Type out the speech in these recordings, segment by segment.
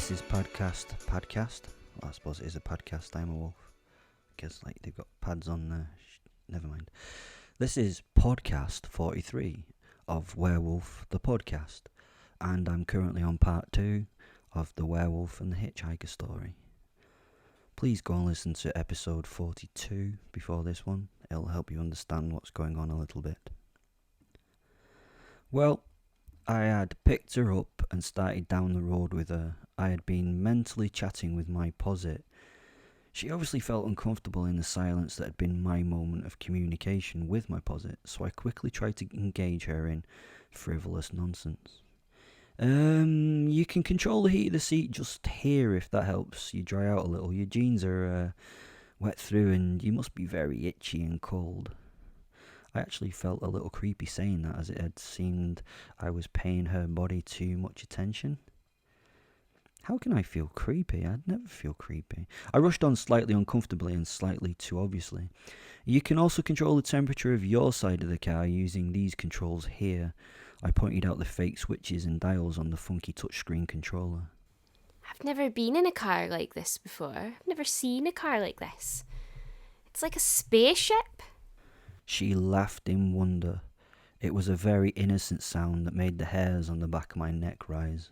This is podcast. Well, I suppose it is a podcast. I'm a wolf. Because they've got pads on there. Never mind. This is podcast 43 of Werewolf, the podcast. And I'm currently on part 2 of the Werewolf and the Hitchhiker story. Please go and listen to episode 42 before this one. It'll help you understand what's going on a little bit. Well, I had picked her up and started down the road with her. I had been mentally chatting with my posit. She obviously felt uncomfortable in the silence that had been my moment of communication with my posit, so I quickly tried to engage her in frivolous nonsense. You can control the heat of the seat just here if that helps you dry out a little. Your jeans are wet through and you must be very itchy and cold. I actually felt a little creepy saying that, as it had seemed I was paying her body too much attention. How can I feel creepy? I'd never feel creepy. I rushed on slightly uncomfortably and slightly too obviously. You can also control the temperature of your side of the car using these controls here. I pointed out the fake switches and dials on the funky touchscreen controller. I've never been in a car like this before. I've never seen a car like this. It's like a spaceship. She laughed in wonder. It was a very innocent sound that made the hairs on the back of my neck rise.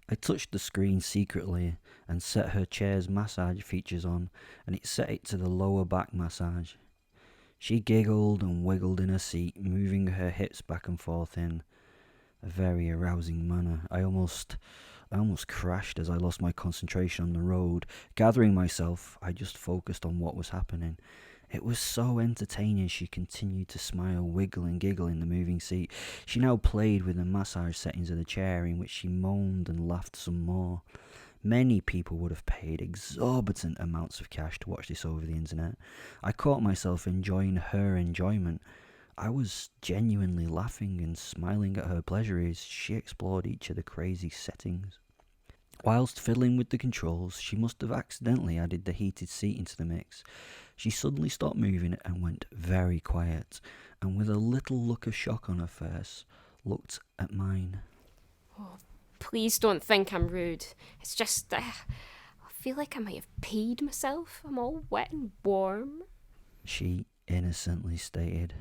I touched the screen secretly and set her chair's massage features on, and it set it to the lower back massage. She giggled and wiggled in her seat, moving her hips back and forth in a very arousing manner. I almost crashed as I lost my concentration on the road. Gathering myself, I just focused on what was happening. It was so entertaining. She continued to smile, wiggle and giggle in the moving seat. She now played with the massage settings of the chair, in which she moaned and laughed some more. Many people would have paid exorbitant amounts of cash to watch this over the internet. I caught myself enjoying her enjoyment. I was genuinely laughing and smiling at her pleasure as she explored each of the crazy settings. Whilst fiddling with the controls, she must have accidentally added the heated seat into the mix. She suddenly stopped moving and went very quiet, and with a little look of shock on her face, looked at mine. Oh, please don't think I'm rude. It's just, I feel like I might have peed myself. I'm all wet and warm. She innocently stated.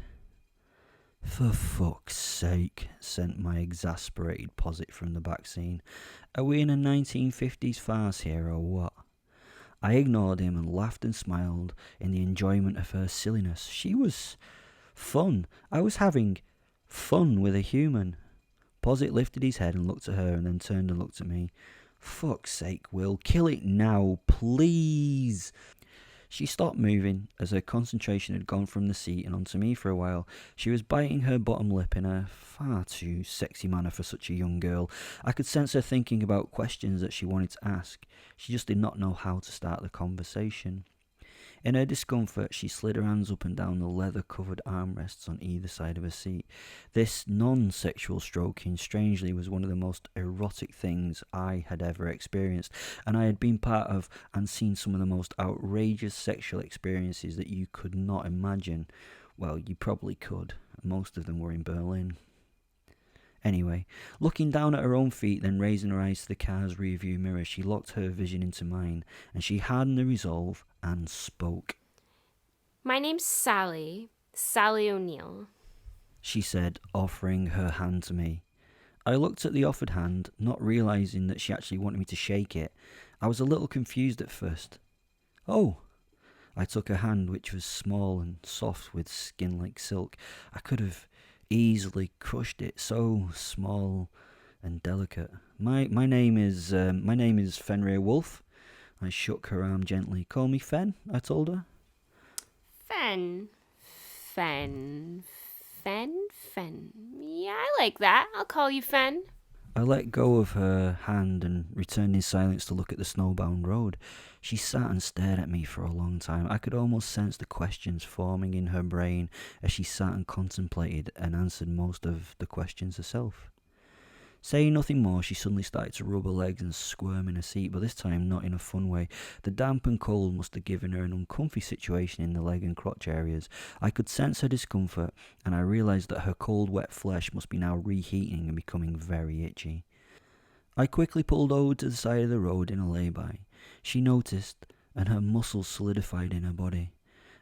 For fuck's sake, sent my exasperated posit from the back scene. Are we in a 1950s farce here or what? I ignored him and laughed and smiled in the enjoyment of her silliness. She was fun. I was having fun with a human. Posit lifted his head and looked at her and then turned and looked at me. Fuck's sake, Will, kill it now, please. She stopped moving as her concentration had gone from the seat and onto me for a while. She was biting her bottom lip in a far too sexy manner for such a young girl. I could sense her thinking about questions that she wanted to ask. She just did not know how to start the conversation. In her discomfort, she slid her hands up and down the leather-covered armrests on either side of her seat. This non-sexual stroking, strangely, was one of the most erotic things I had ever experienced, and I had been part of and seen some of the most outrageous sexual experiences that you could not imagine. Well, you probably could. Most of them were in Berlin. Anyway, looking down at her own feet, then raising her eyes to the car's rearview mirror, she locked her vision into mine, and she hardened the resolve and spoke. My name's Sally O'Neill, she said, offering her hand to me. I looked at the offered hand, not realising that she actually wanted me to shake it. I was a little confused at first. Oh! I took her hand, which was small and soft with skin like silk. I could have easily crushed it, so small and delicate. My name is Fen Werewolf. I shook her arm gently. Call me Fen, I told her. Fen. Yeah, I like that. I'll call you Fen. I let go of her hand and returned in silence to look at the snowbound road. She sat and stared at me for a long time. I could almost sense the questions forming in her brain as she sat and contemplated and answered most of the questions herself. Saying nothing more, she suddenly started to rub her legs and squirm in her seat, but this time not in a fun way. The damp and cold must have given her an uncomfy situation in the leg and crotch areas. I could sense her discomfort, and I realised that her cold, wet flesh must be now reheating and becoming very itchy. I quickly pulled over to the side of the road in a lay-by. She noticed, and her muscles solidified in her body.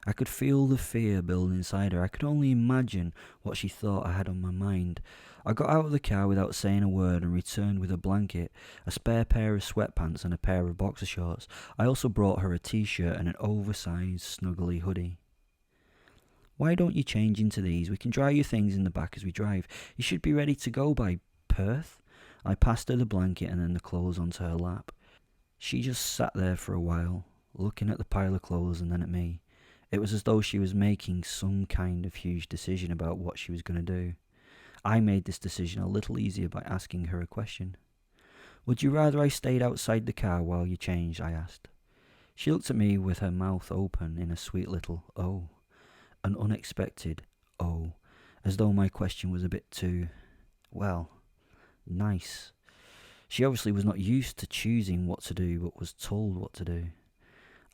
I could feel the fear build inside her. I could only imagine what she thought I had on my mind. I got out of the car without saying a word and returned with a blanket, a spare pair of sweatpants and a pair of boxer shorts. I also brought her a t-shirt and an oversized snuggly hoodie. Why don't you change into these? We can dry your things in the back as we drive. You should be ready to go by Perth. I passed her the blanket and then the clothes onto her lap. She just sat there for a while, looking at the pile of clothes and then at me. It was as though she was making some kind of huge decision about what she was going to do. I made this decision a little easier by asking her a question. Would you rather I stayed outside the car while you changed? I asked. She looked at me with her mouth open in a sweet little oh, an unexpected oh, as though my question was a bit too, well, nice. She obviously was not used to choosing what to do, but was told what to do.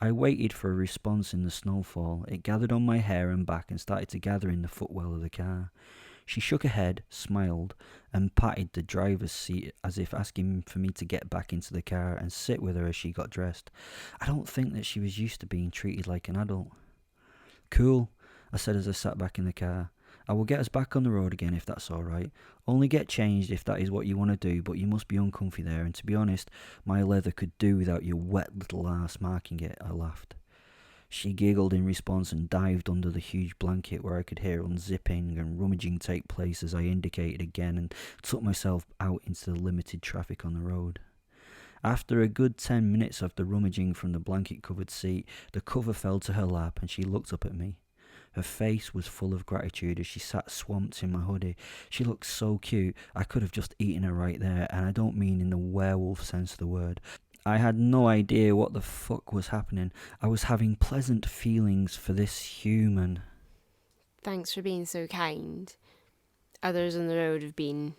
I waited for a response in the snowfall. It gathered on my hair and back and started to gather in the footwell of the car. She shook her head, smiled, and patted the driver's seat as if asking for me to get back into the car and sit with her as she got dressed. I don't think that she was used to being treated like an adult. Cool, I said as I sat back in the car. I will get us back on the road again if that's alright. Only get changed if that is what you want to do, but you must be uncomfy there, and to be honest, my leather could do without your wet little arse marking it, I laughed. She giggled in response and dived under the huge blanket where I could hear unzipping and rummaging take place as I indicated again and took myself out into the limited traffic on the road. After a good 10 minutes of the rummaging from the blanket-covered seat, the cover fell to her lap and she looked up at me. Her face was full of gratitude as she sat swamped in my hoodie. She looked so cute, I could have just eaten her right there, and I don't mean in the werewolf sense of the word. I had no idea what the fuck was happening. I was having pleasant feelings for this human. Thanks for being so kind. Others on the road have been...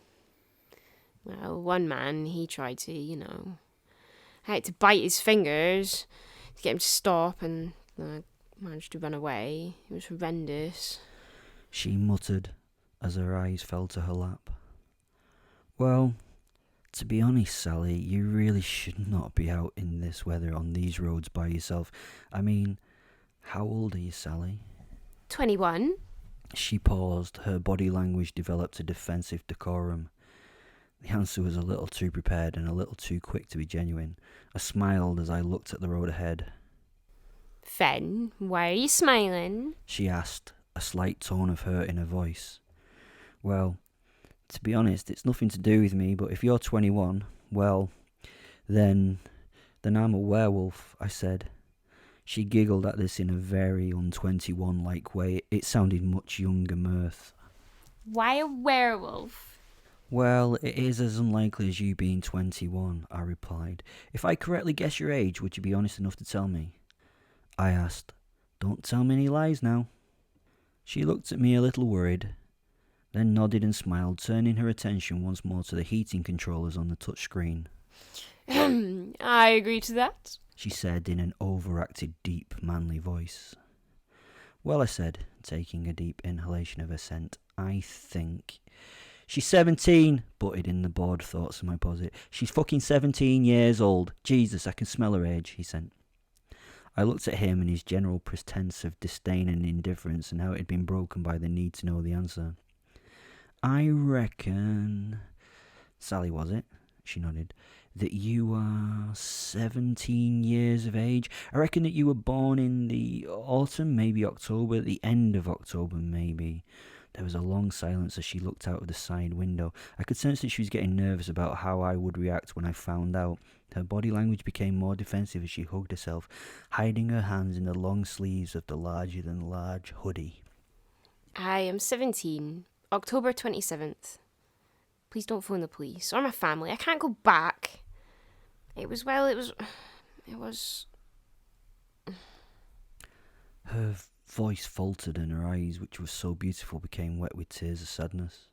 Well, one man, he tried to, I had to bite his fingers to get him to stop, and I managed to run away. It was horrendous. She muttered as her eyes fell to her lap. Well, to be honest, Sally, you really should not be out in this weather on these roads by yourself. I mean, how old are you, Sally? 21. She paused. Her body language developed a defensive decorum. The answer was a little too prepared and a little too quick to be genuine. I smiled as I looked at the road ahead. Fen, why are you smiling? She asked, a slight tone of hurt in her voice. Well, to be honest, it's nothing to do with me, but if you're 21, well, then I'm a werewolf, I said. She giggled at this in a very un-21-like way. It sounded much younger mirth. Why a werewolf? Well, it is as unlikely as you being 21, I replied. If I correctly guess your age, would you be honest enough to tell me? I asked. Don't tell me any lies now. She looked at me a little worried, then nodded and smiled, turning her attention once more to the heating controllers on the touchscreen. I agree to that, she said in an overacted, deep, manly voice. Well, I said, taking a deep inhalation of her scent, I think... She's 17, butted in the bored thoughts of my posit. She's fucking 17 years old. Jesus, I can smell her age, he said. I looked at him and his general pretense of disdain and indifference and how it had been broken by the need to know the answer. I reckon... Sally, was it? She nodded. That you are 17 years of age. I reckon that you were born in the autumn, maybe October, the end of October, maybe. There was a long silence as she looked out of the side window. I could sense that she was getting nervous about how I would react when I found out. Her body language became more defensive as she hugged herself, hiding her hands in the long sleeves of the larger-than-large hoodie. I am 17, October 27th. Please don't phone the police or my family. I can't go back. It was... Her voice faltered and her eyes, which were so beautiful, became wet with tears of sadness.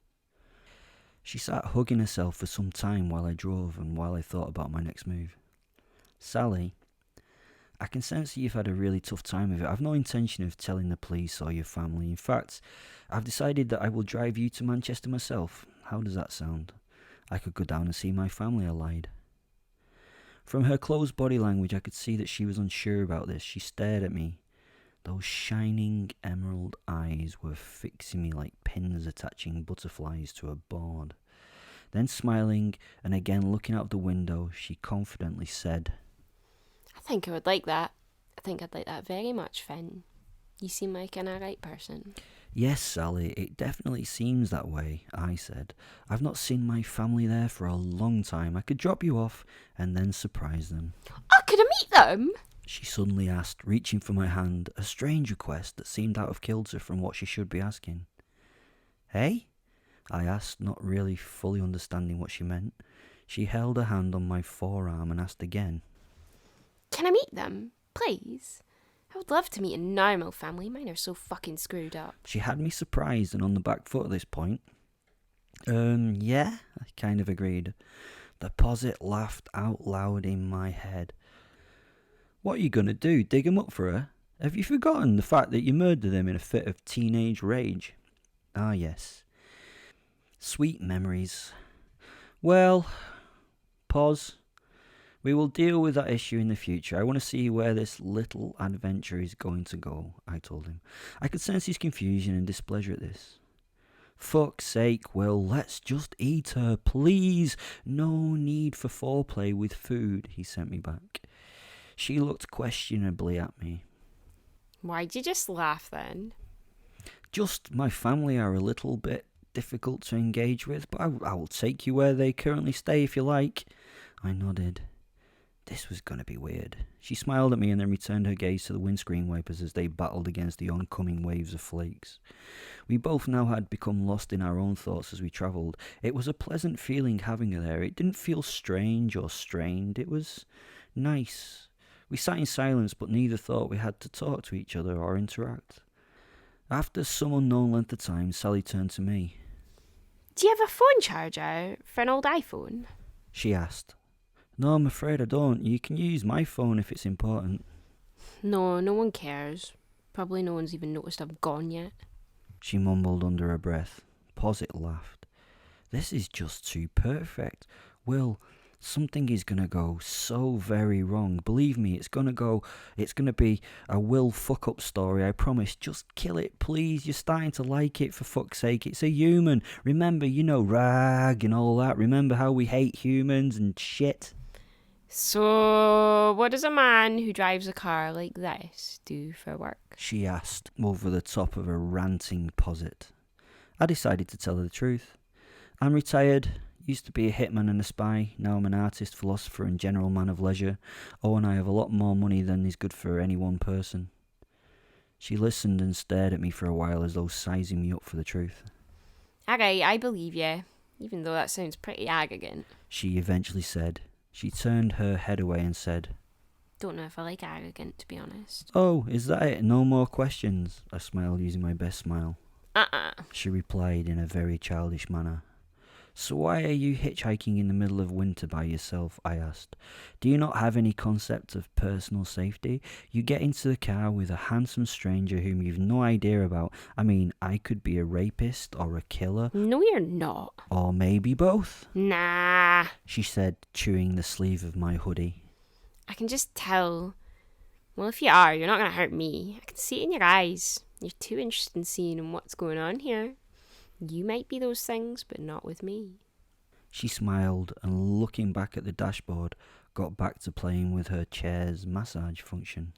She sat hugging herself for some time while I drove and while I thought about my next move. Sally, I can sense that you've had a really tough time of it. I've no intention of telling the police or your family. In fact, I've decided that I will drive you to Manchester myself. How does that sound? I could go down and see my family, I lied. From her closed body language, I could see that she was unsure about this. She stared at me. Those shining emerald eyes were fixing me like pins attaching butterflies to a board. Then smiling and again looking out of the window, she confidently said, I think I would like that. I think I'd like that very much, Fen. You seem like an alright person. Yes, Sally, it definitely seems that way, I said. I've not seen my family there for a long time. I could drop you off and then surprise them. Oh, could I meet them? She suddenly asked, reaching for my hand, a strange request that seemed out of kilter from what she should be asking. Hey? I asked, not really fully understanding what she meant. She held her hand on my forearm and asked again. Can I meet them, please? I would love to meet a normal family. Mine are so fucking screwed up. She had me surprised and on the back foot at this point. Yeah, I kind of agreed. The posit laughed out loud in my head. What are you going to do, dig 'em up for her? Have you forgotten the fact that you murdered them in a fit of teenage rage? Ah, yes. Sweet memories. Well, pause. We will deal with that issue in the future. I want to see where this little adventure is going to go, I told him. I could sense his confusion and displeasure at this. Fuck's sake, Will, let's just eat her, please. No need for foreplay with food, he sent me back. She looked questionably at me. Why'd you just laugh then? Just my family are a little bit difficult to engage with, but I will take you where they currently stay if you like. I nodded. This was going to be weird. She smiled at me and then returned her gaze to the windscreen wipers as they battled against the oncoming waves of flakes. We both now had become lost in our own thoughts as we travelled. It was a pleasant feeling having her there. It didn't feel strange or strained. It was nice. We sat in silence, but neither thought we had to talk to each other or interact. After some unknown length of time, Sally turned to me. Do you have a phone charger for an old iPhone? She asked. No, I'm afraid I don't. You can use my phone if it's important. No, no one cares. Probably no one's even noticed I've gone yet. She mumbled under her breath. Posit laughed. This is just too perfect. Will, something is going to go so very wrong. Believe me, it's going to be a Will fuck-up story, I promise. Just kill it, please. You're starting to like it, for fuck's sake. It's a human. Remember, rag and all that. Remember how we hate humans and shit? So, what does a man who drives a car like this do for work? She asked, over the top of a ranting posit. I decided to tell her the truth. I'm retired. Used to be a hitman and a spy. Now I'm an artist, philosopher and general man of leisure. Oh, and I have a lot more money than is good for any one person. She listened and stared at me for a while as though sizing me up for the truth. Alright, I believe you, even though that sounds pretty arrogant. She eventually said. She turned her head away and said, Don't know if I like arrogant, to be honest. Oh, is that it? No more questions? I smiled using my best smile. She replied in a very childish manner. So why are you hitchhiking in the middle of winter by yourself? I asked. Do you not have any concept of personal safety? You get into the car with a handsome stranger whom you've no idea about. I mean, I could be a rapist or a killer. No, you're not. Or maybe both. Nah. She said, chewing the sleeve of my hoodie. I can just tell. Well, if you are, you're not going to hurt me. I can see it in your eyes. You're too interested in seeing what's going on here. You might be those things, but not with me. She smiled and, looking back at the dashboard, got back to playing with her chair's massage function.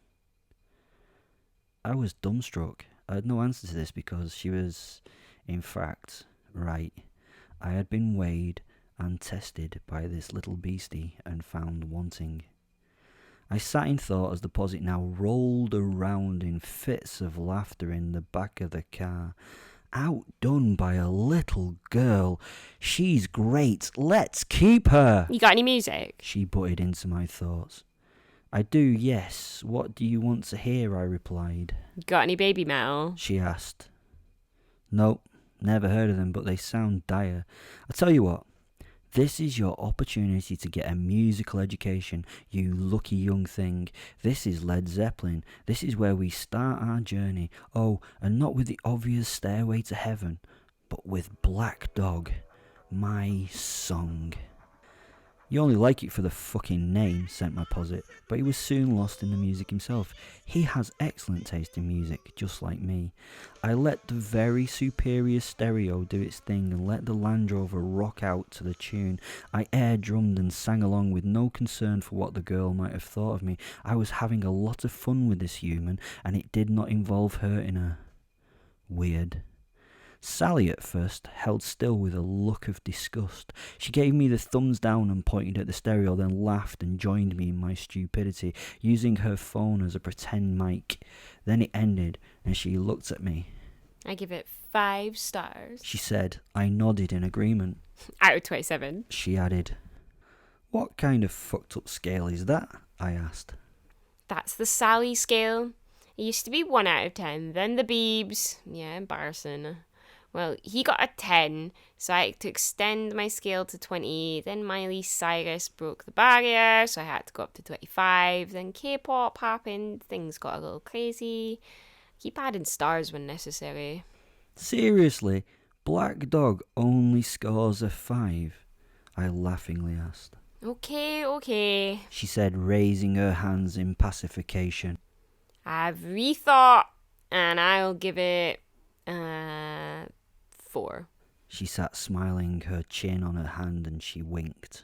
I was dumbstruck. I had no answer to this because she was, in fact, right. I had been weighed and tested by this little beastie and found wanting. I sat in thought as the posit now rolled around in fits of laughter in the back of the car. Outdone by a little girl. She's great. Let's keep her. You got any music? She butted into my thoughts. I do, yes. What do you want to hear? I replied. Got any baby metal? She asked. Nope, never heard of them, but they sound dire. I tell you what, this is your opportunity to get a musical education, you lucky young thing. This is Led Zeppelin. This is where we start our journey. Oh, and not with the obvious stairway to heaven, but with Black Dog. My song. You only like it for the fucking name, sent my posit, but he was soon lost in the music himself. He has excellent taste in music, just like me. I let the very superior stereo do its thing and let the Land Rover rock out to the tune. I air drummed and sang along with no concern for what the girl might have thought of me. I was having a lot of fun with this human, and it did not involve hurting her. Weird. Sally at first held still with a look of disgust. She gave me the thumbs down and pointed at the stereo, then laughed and joined me in my stupidity, using her phone as a pretend mic. Then it ended, and she looked at me. I give it 5 stars. She said. I nodded in agreement. Out of 27. She added. What kind of fucked up scale is that? I asked. That's the Sally scale. It used to be 1 out of 10, then the Beebs. Yeah, embarrassing. Well, he got a 10, so I had to extend my scale to 20. Then Miley Cyrus broke the barrier, so I had to go up to 25. Then K-pop happened, things got a little crazy. Keep adding stars when necessary. Seriously, Black Dog only scores a 5? I laughingly asked. Okay, She said, raising her hands in pacification. I've rethought, and I'll give it 4. She sat smiling, her chin on her hand, and she winked.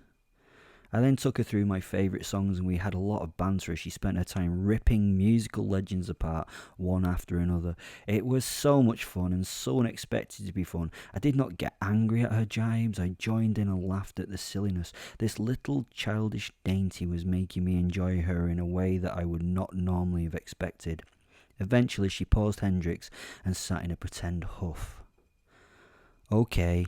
I then took her through my favourite songs, and we had a lot of banter as she spent her time ripping musical legends apart one after another. It was so much fun and so unexpected to be fun. I did not get angry at her jibes. I joined in and laughed at the silliness. This little childish dainty was making me enjoy her in a way that I would not normally have expected. Eventually she paused Hendrix and sat in a pretend huff. Okay,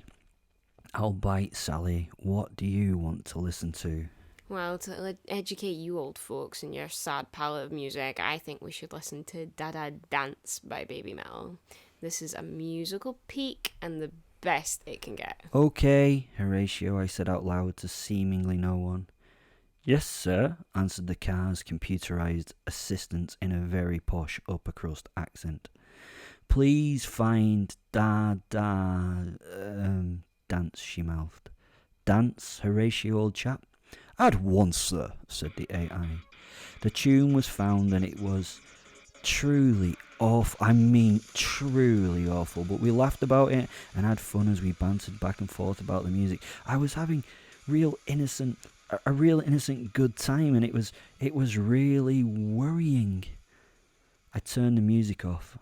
I'll bite, Sally. What do you want to listen to? Well, to educate you old folks in your sad palette of music, I think we should listen to Dada Dance by Baby Metal. This is a musical peak and the best it can get. Okay, Horatio, I said out loud to seemingly no one. Yes, sir, answered the car's computerized assistant in a very posh upper crust accent. Please find Dance, she mouthed. Dance, Horatio, old chap? At once, sir, said the AI. The tune was found and it was truly awful. I mean, truly awful. But we laughed about it and had fun as we bantered back and forth about the music. I was having a real innocent good time, and it was really worrying. I turned the music off.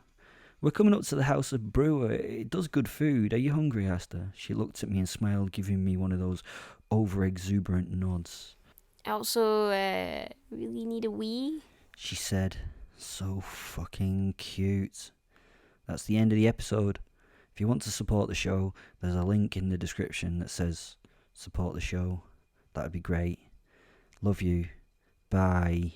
We're coming up to the House of Brewer. It does good food. Are you hungry? I asked her. She looked at me and smiled, giving me one of those over-exuberant nods. I also really need a wee, she said. So fucking cute. That's the end of the episode. If you want to support the show, there's a link in the description that says support the show. That would be great. Love you. Bye.